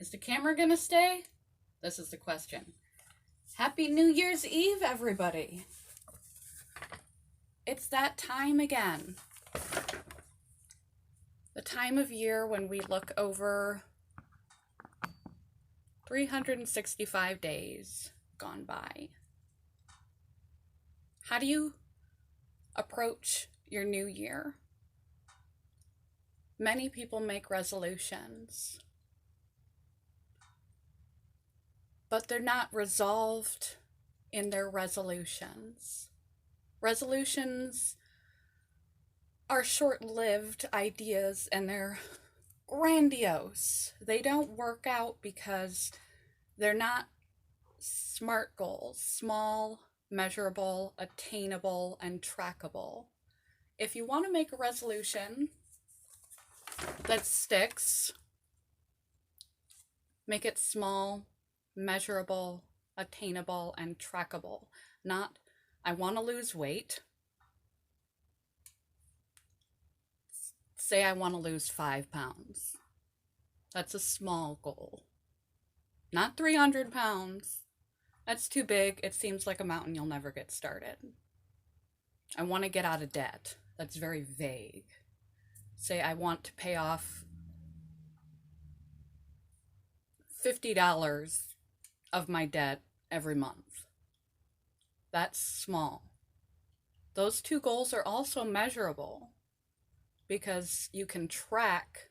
Is the camera gonna stay? This is the question. Happy New Year's Eve, everybody. It's that time again. The time of year when we look over 365 days gone by. How do you approach your new year? Many people make resolutions, but they're not resolved in their resolutions. Resolutions are short-lived ideas and they're grandiose. They don't work out because they're not SMART goals: small, measurable, attainable, and trackable. If you want to make a resolution that sticks, make it small, measurable, attainable, and trackable. Not, I want to lose weight. Say I want to lose 5 pounds. That's a small goal. Not 300 pounds. That's too big. It seems like a mountain you'll never get started. I want to get out of debt. That's very vague. Say I want to pay off $50 of my debt every month. That's small. Those two goals are also measurable because you can track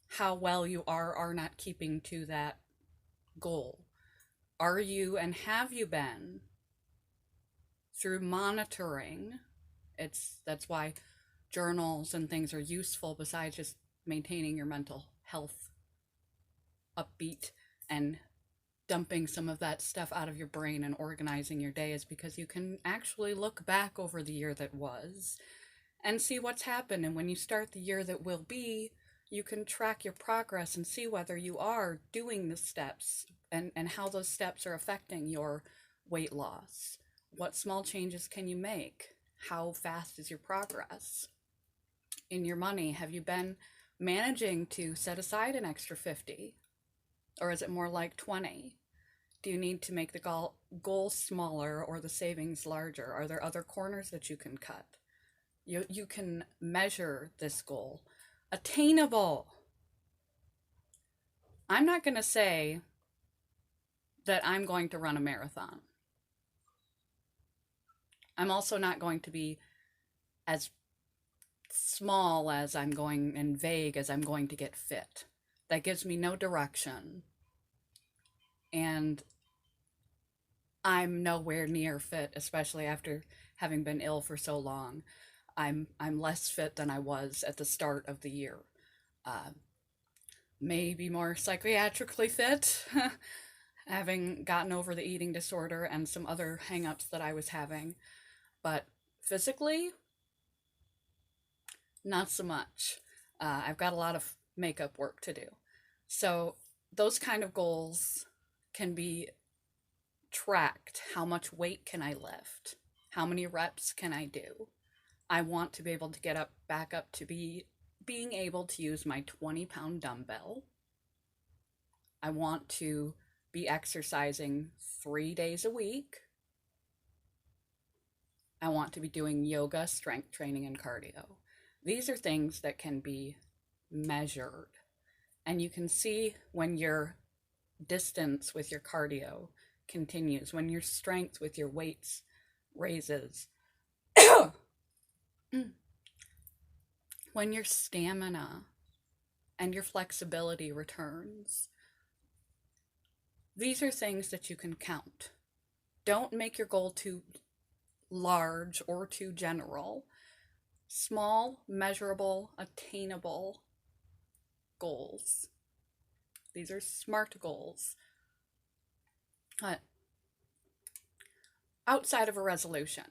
how well you are not keeping to that goal. Are you and have you been through monitoring? That's why journals and things are useful besides just maintaining your mental health upbeat and dumping some of that stuff out of your brain and organizing your day, is because you can actually look back over the year that was and see what's happened. And when you start the year that will be, you can track your progress and see whether you are doing the steps and how those steps are affecting your weight loss. What small changes can you make? How fast is your progress? In your money, have you been managing to set aside an extra 50? Or is it more like 20? Do you need to make the goal smaller or the savings larger? Are there other corners that you can cut? You can measure this goal. Attainable. I'm not going to say that I'm going to run a marathon. I'm also not going to be as small as I'm going and vague as I'm going to get fit. That gives me no direction. And I'm nowhere near fit, especially after having been ill for so long. I'm less fit than I was at the start of the year. Maybe more psychiatrically fit, having gotten over the eating disorder and some other hang-ups that I was having. But physically, not so much. I've got a lot of makeup work to do. So those kind of goals can be tracked. How much weight can I lift? How many reps can I do? I want to be able to get back up to being able to use my 20-pound dumbbell. I want to be exercising 3 days a week. I want to be doing yoga, strength training, and cardio. These are things that can be measured. And you can see when your distance with your cardio continues, when your strength with your weights raises, when your stamina and your flexibility returns. These are things that you can count. Don't make your goal too large or too general. Small, measurable, attainable goals. These are SMART goals. Outside of a resolution.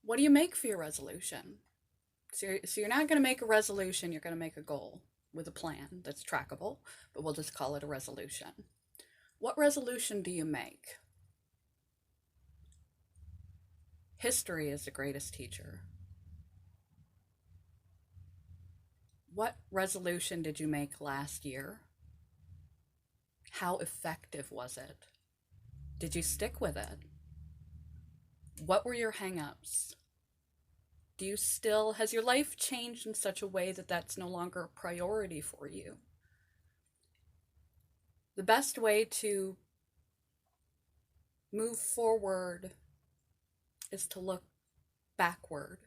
What do you make for your resolution? So you're not going to make a resolution, you're going to make a goal with a plan that's trackable, but we'll just call it a resolution. What resolution do you make? History is the greatest teacher. What resolution did you make last year? How effective was it? Did you stick with it? What were your hangups? Has your life changed in such a way that that's no longer a priority for you? The best way to move forward is to look backward.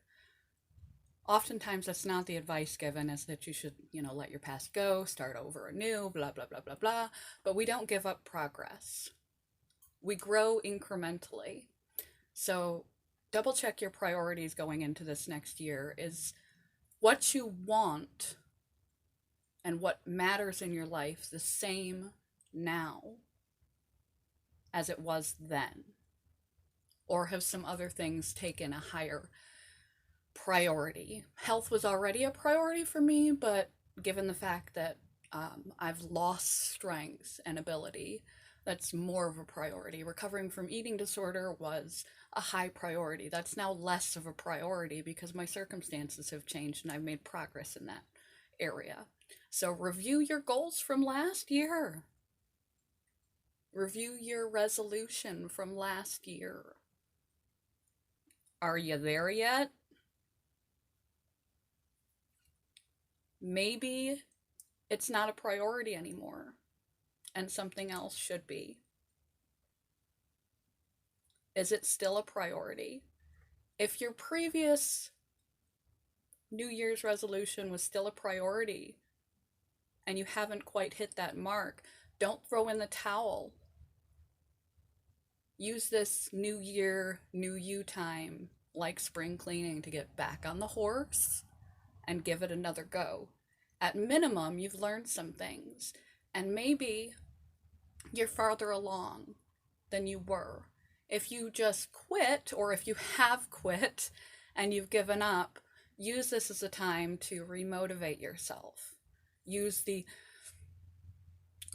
Oftentimes that's not the advice given, is that you should, let your past go, start over anew, blah, blah, blah, blah, blah. But we don't give up progress. We grow incrementally. So double check your priorities going into this next year. Is what you want and what matters in your life the same now as it was then? Or have some other things taken a higher priority? Health was already a priority for me, but given the fact that I've lost strength and ability, that's more of a priority. Recovering from eating disorder was a high priority. That's now less of a priority because my circumstances have changed and I've made progress in that area. So review your goals from last year. Review your resolution from last year. Are you there yet? Maybe it's not a priority anymore and something else should be. Is it still a priority? If your previous New Year's resolution was still a priority and you haven't quite hit that mark, don't throw in the towel. Use this new year, new you time, like spring cleaning, to get back on the horse and give it another go. At minimum, you've learned some things, and maybe you're farther along than you were. If you just quit, or if you have quit and you've given up, use this as a time to remotivate yourself. Use the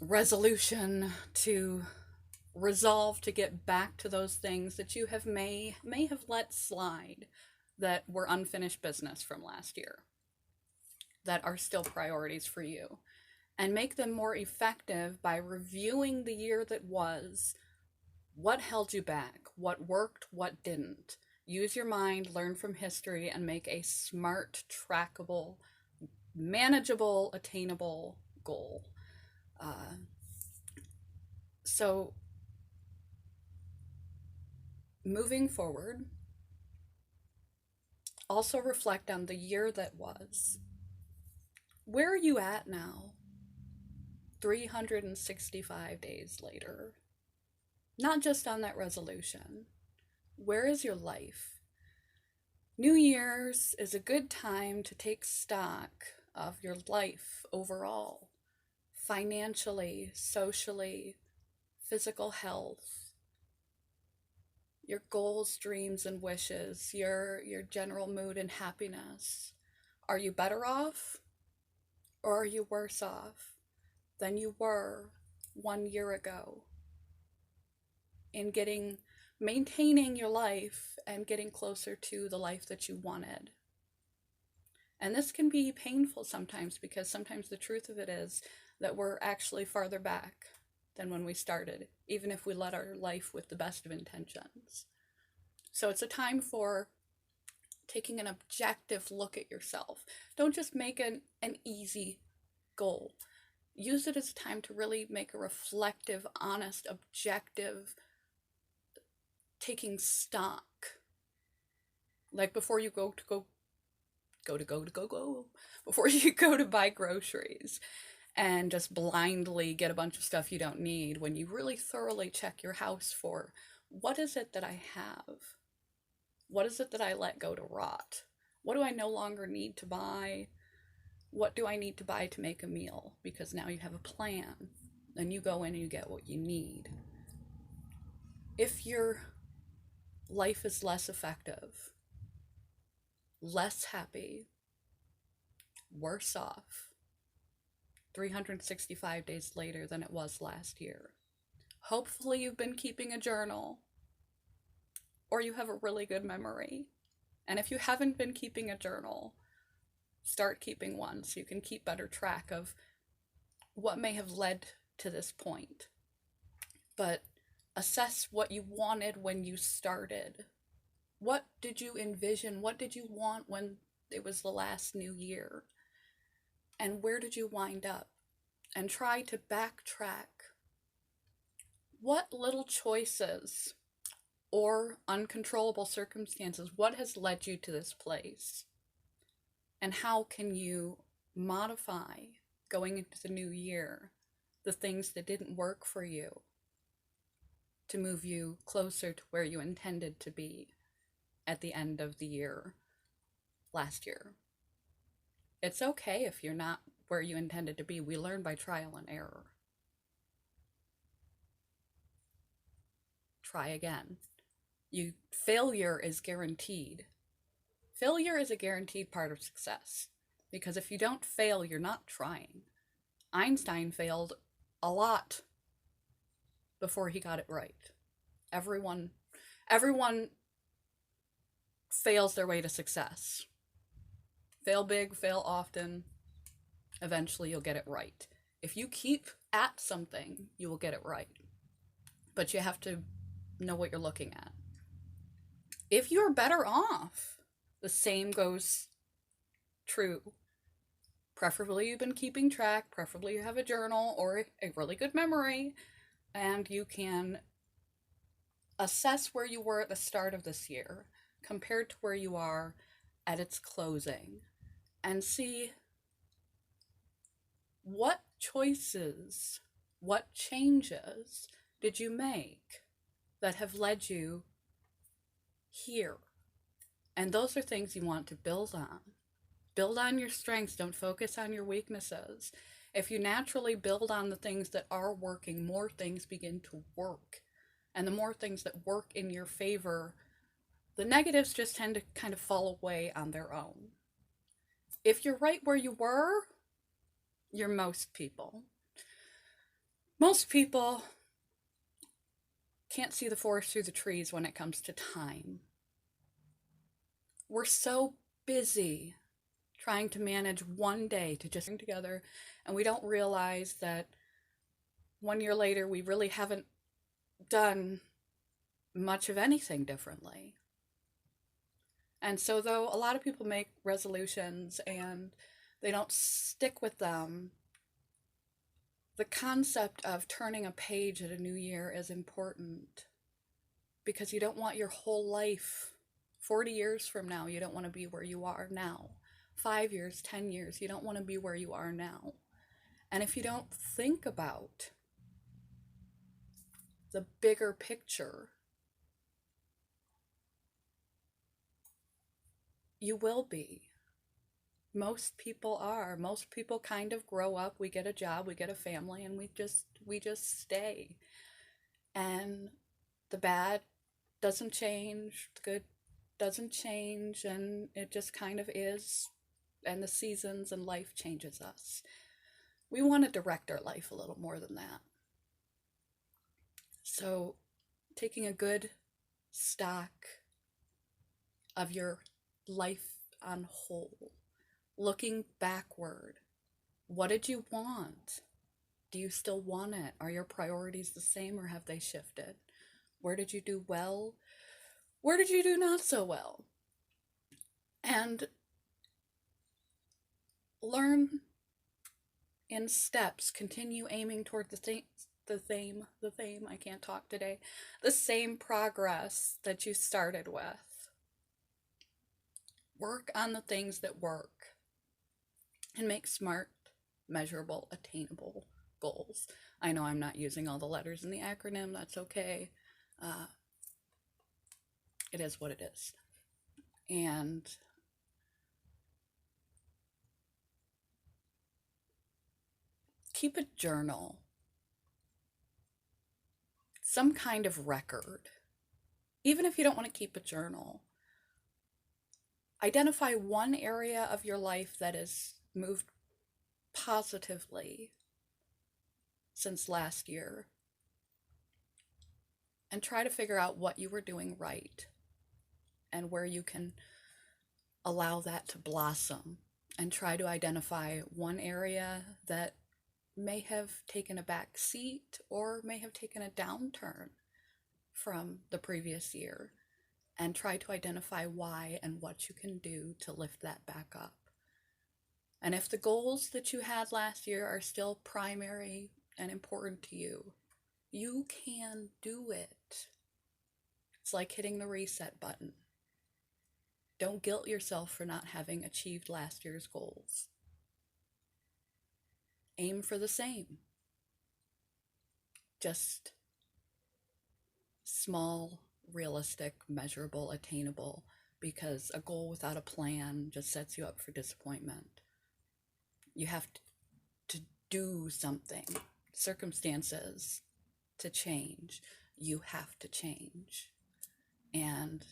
resolution to resolve to get back to those things that you may have let slide, that were unfinished business from last year, that are still priorities for you, and make them more effective by reviewing the year that was. What held you back? What worked? What didn't? Use your mind, learn from history, and make a smart, trackable, manageable, attainable goal. So moving forward, also reflect on the year that was. Where are you at now? 365 days later. Not just on that resolution. Where is your life? New Year's is a good time to take stock of your life overall. Financially, socially, physical health, your goals, dreams, and wishes, your general mood and happiness. Are you better off, or are you worse off than you were 1 year ago in maintaining your life and getting closer to the life that you wanted? And this can be painful sometimes, because sometimes the truth of it is that we're actually farther back than when we started, even if we led our life with the best of intentions. So it's a time for taking an objective look at yourself. Don't just make an easy goal. Use it as a time to really make a reflective, honest, objective, taking stock. Like before you before you go to buy groceries and just blindly get a bunch of stuff you don't need, when you really thoroughly check your house for, what is it that I have? What is it that I let go to rot? What do I no longer need to buy? What do I need to buy to make a meal? Because now you have a plan. Then you go in and you get what you need. If your life is less effective, less happy, worse off, 365 days later than it was last year, hopefully you've been keeping a journal, or you have a really good memory. And if you haven't been keeping a journal, Start keeping one so you can keep better track of what may have led to this point. But assess what you wanted when you started. What did you envision? What did you want when it was the last new year? And where did you wind up? And try to backtrack. What little choices or uncontrollable circumstances, what has led you to this place? And how can you modify, going into the new year, the things that didn't work for you to move you closer to where you intended to be at the end of the year last year? It's okay if you're not where you intended to be. We learn by trial and error. Try again. Failure is guaranteed. Failure is a guaranteed part of success, because if you don't fail, you're not trying. Einstein failed a lot before he got it right. Everyone fails their way to success. Fail big, fail often. Eventually you'll get it right. If you keep at something, you will get it right. But you have to know what you're looking at. If you're better off, the same goes true. Preferably you've been keeping track, preferably you have a journal or a really good memory, and you can assess where you were at the start of this year compared to where you are at its closing, and see what choices, what changes did you make that have led you here. And those are things you want to build on. Build on your strengths. Don't focus on your weaknesses. If you naturally build on the things that are working, more things begin to work. And the more things that work in your favor, the negatives just tend to kind of fall away on their own. If you're right where you were, you're most people. Most people can't see the forest through the trees when it comes to time. We're so busy trying to manage one day to just bring together, and we don't realize that 1 year later we really haven't done much of anything differently. And so though a lot of people make resolutions and they don't stick with them, the concept of turning a page at a new year is important, because you don't want your whole life, 40 years from now, you don't want to be where you are now. 5 years, 10 years, you don't want to be where you are now. And if you don't think about the bigger picture, you will be. Most people are. Most people kind of grow up, we get a job, we get a family, and we just stay. And the bad doesn't change, the good doesn't change, and it just kind of is. And the seasons and life changes us. We want to direct our life a little more than that. So, taking a good stock of your life on whole, looking backward, what did you want? Do you still want it? Are your priorities the same, or have they shifted? Where did you do well? Where did you do not so well? And learn in steps. Continue aiming toward the same progress that you started with. Work on the things that work and make smart, measurable, attainable goals. I know I'm not using all the letters in the acronym. That's okay. It is what it is. And keep a journal, some kind of record. Even if you don't want to keep a journal, identify one area of your life that has moved positively since last year, and try to figure out what you were doing right and where you can allow that to blossom and try to identify one area that may have taken a back seat or may have taken a downturn from the previous year, and try to identify why and what you can do to lift that back up. And if the goals that you had last year are still primary and important to you, you can do it. It's like hitting the reset button. Don't guilt yourself for not having achieved last year's goals. Aim for the same. Just small, realistic, measurable, attainable, because a goal without a plan just sets you up for disappointment. You have to do something. Circumstances to change. You have to change. And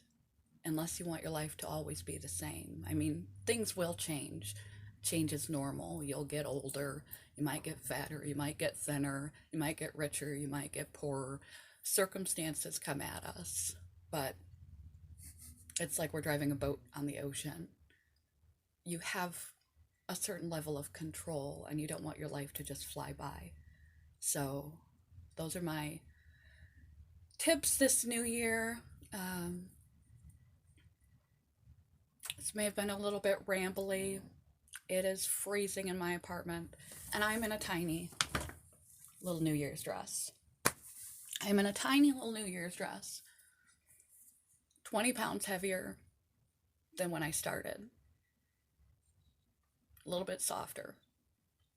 unless you want your life to always be the same, I mean, things will change. Change is normal. You'll get older. You might get fatter. You might get thinner. You might get richer. You might get poorer. Circumstances come at us, but it's like we're driving a boat on the ocean. You have a certain level of control, and you don't want your life to just fly by. So those are my tips this new year. This may have been a little bit rambly. It is freezing in my apartment, and I'm in a tiny little New Year's dress. I'm in a tiny little New Year's dress, 20 pounds heavier than when I started. A little bit softer,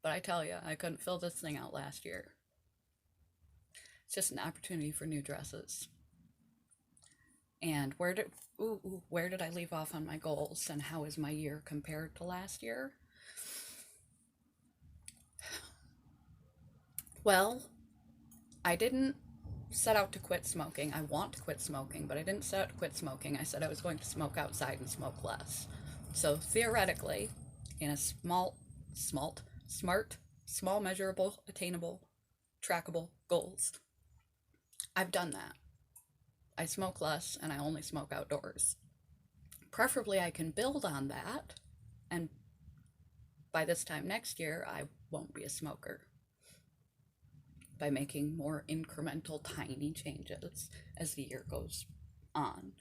but I tell you, I couldn't fill this thing out last year. It's just an opportunity for new dresses. And where did I leave off on my goals, and how is my year compared to last year? Well, I didn't set out to quit smoking. I want to quit smoking, but I didn't set out to quit smoking. I said I was going to smoke outside and smoke less. So theoretically, in a smart, small, measurable, attainable, trackable goals, I've done that. I smoke less, and I only smoke outdoors. Preferably, I can build on that, and by this time next year, I won't be a smoker, by making more incremental, tiny changes as the year goes on.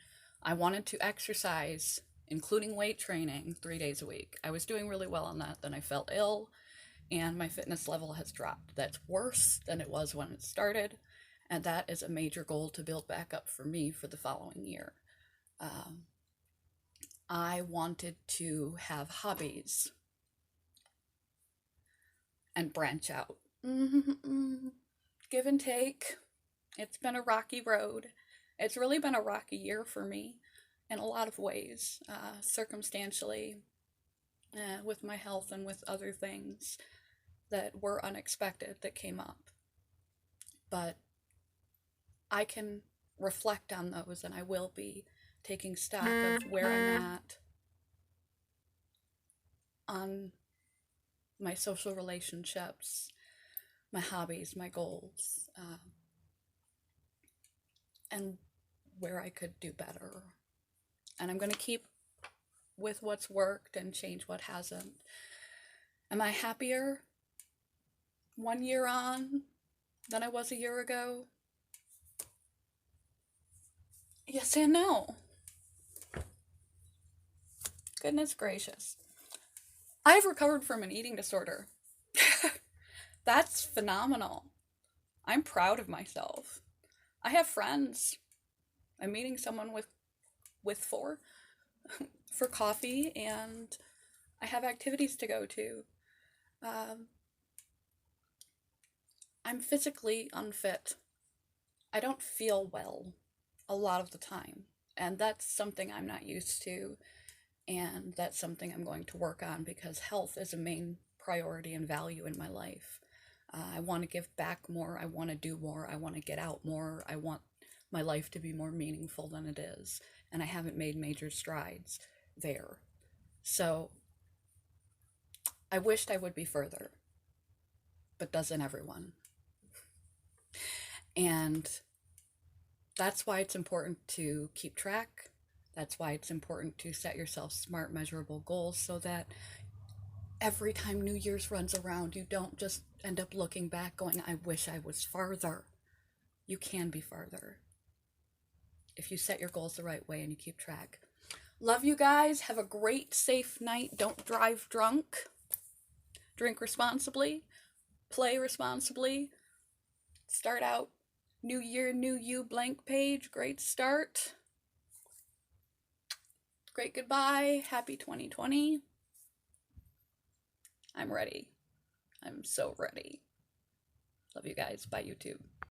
I wanted to exercise, including weight training, 3 days a week. I was doing really well on that. Then I fell ill, and my fitness level has dropped. That's worse than it was when it started, and that is a major goal to build back up for me for the following year. I wanted to have hobbies and branch out. Give and take. It's been a rocky road. It's really been a rocky year for me in a lot of ways, circumstantially, with my health and with other things that were unexpected that came up. But I can reflect on those, and I will be taking stock of where I'm at on my social relationships, my hobbies, my goals, and where I could do better. And I'm going to keep with what's worked and change what hasn't. Am I happier 1 year on than I was a year ago? Yes and no. Goodness gracious. I've recovered from an eating disorder. That's phenomenal. I'm proud of myself. I have friends. I'm meeting someone with four for coffee, and I have activities to go to. I'm physically unfit. I don't feel well a lot of the time, and that's something I'm not used to, and that's something I'm going to work on, because health is a main priority and value in my life. I want to give back more. I want to do more. I want to get out more. I want my life to be more meaningful than it is, and I haven't made major strides there. So I wished I would be further, but doesn't everyone? And that's why it's important to keep track. That's why it's important to set yourself smart, measurable goals, so that every time New Year's runs around, you don't just end up looking back going, I wish I was farther. You can be farther if you set your goals the right way and you keep track. Love you guys. Have a great, safe night. Don't drive drunk. Drink responsibly. Play responsibly. Start out new year, new you, blank page. Great start. Great goodbye. Happy 2020. I'm ready. I'm so ready. Love you guys. Bye, YouTube.